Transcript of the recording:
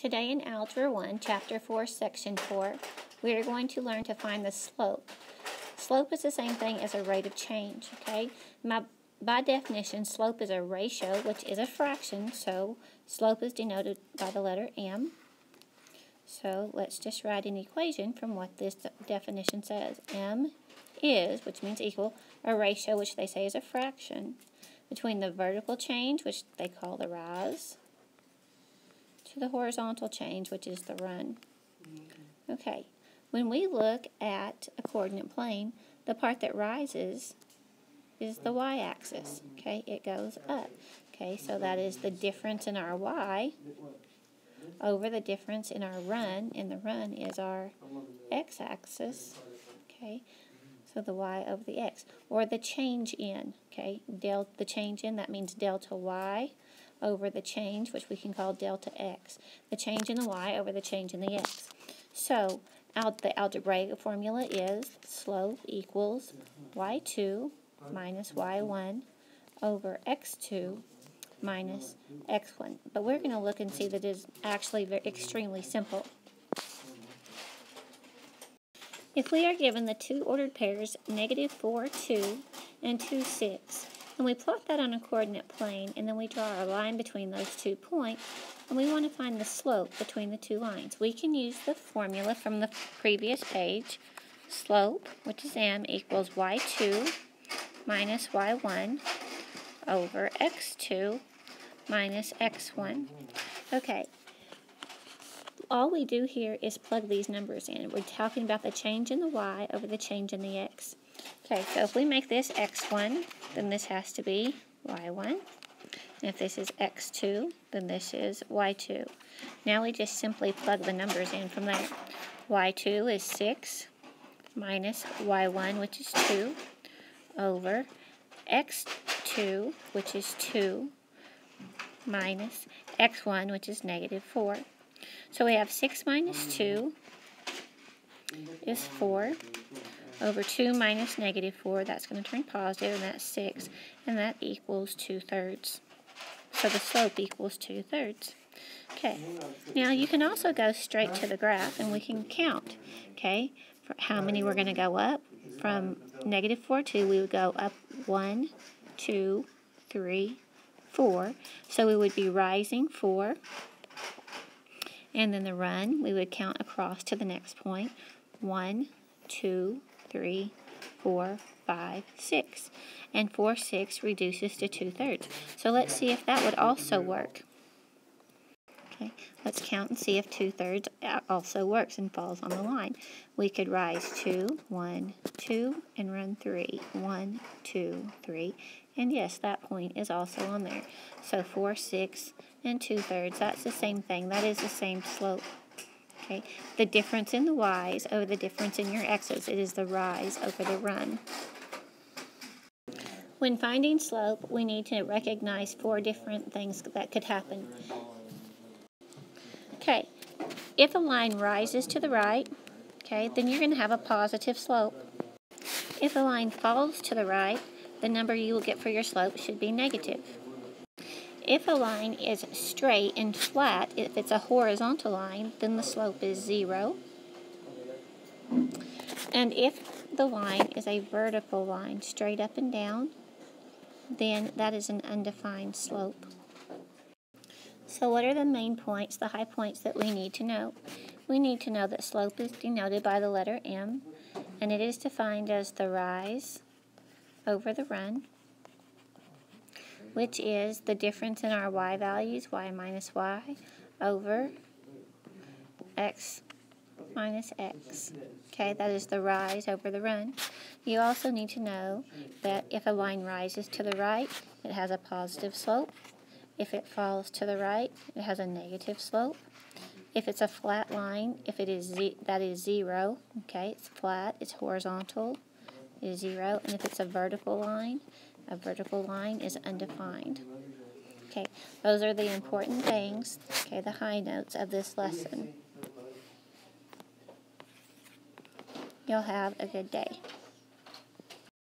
Today in Algebra 1, Chapter 4, Section 4, we are going to learn to find the slope. Slope is the same thing as a rate of change, okay? By definition, slope is a ratio, which is a fraction, so slope is denoted by the letter m. So let's just write an equation from what this definition says. M is, which means equal, a ratio, which they say is a fraction, between the vertical change, which they call the rise, to the horizontal change, which is the run. Okay, when we look at a coordinate plane, the part that rises is the y-axis. Okay, it goes up. Okay, so that is the difference in our y over the difference in our run, and the run is our x-axis. Okay, so the y over the x, or the change in. Okay, the change in, that means delta y over the change, which we can call delta x. The change in the y over the change in the x. So the algebraic formula is slope equals y2 minus y1 over x2 minus x1. But we're going to look and see that it is actually extremely simple. If we are given the two ordered pairs -4, 2 and 2, 6, and we plot that on a coordinate plane, and then we draw a line between those 2 points, and we want to find the slope between the two lines, we can use the formula from the previous page. Slope, which is m, equals y2 minus y1 over x2 minus x1. Okay, all we do here is plug these numbers in. We're talking about the change in the y over the change in the x. Okay, so if we make this x1, then this has to be y1. And if this is x2, then this is y2. Now we just simply plug the numbers in from there. y2 is 6 minus y1, which is 2, over x2, which is 2, minus x1, which is -4. So we have 6 minus 2 is 4, over 2 minus -4, that's going to turn positive, and that's 6, and that equals 2/3. So the slope equals 2/3. Okay, now you can also go straight to the graph, and we can count, okay, for how many we're going to go up. From -4, 2, we would go up 1, 2, 3, 4. So we would be rising 4. And then the run, we would count across to the next point. 1, 2, 3, 4, 5, 6. And 4, 6 reduces to 2/3. So let's see if that would also work. Okay, let's count and see if 2/3 also works and falls on the line. We could rise 2, 1, 2, and run 3. 1, 2, 3. And yes, that point is also on there. So 4, 6, and 2/3, that's the same thing. That is the same slope. Okay, the difference in the y's over the difference in your x's, it is the rise over the run. When finding slope, we need to recognize 4 different things that could happen. Okay, if a line rises to the right, okay, then you're going to have a positive slope. If a line falls to the right, the number you will get for your slope should be negative. If a line is straight and flat, if it's a horizontal line, then the slope is 0. And if the line is a vertical line, straight up and down, then that is an undefined slope. So what are the main points, the high points that we need to know? We need to know that slope is denoted by the letter m, and it is defined as the rise over the run, which is the difference in our y values, y minus y, over x minus x. Okay, that is the rise over the run. You also need to know that if a line rises to the right, it has a positive slope. If it falls to the right, it has a negative slope. If it's a flat line, that is 0. Okay, it's flat, it's horizontal, it is 0. And if it's a vertical line is undefined. Okay, those are the important things, okay, the high notes of this lesson. You'll have a good day.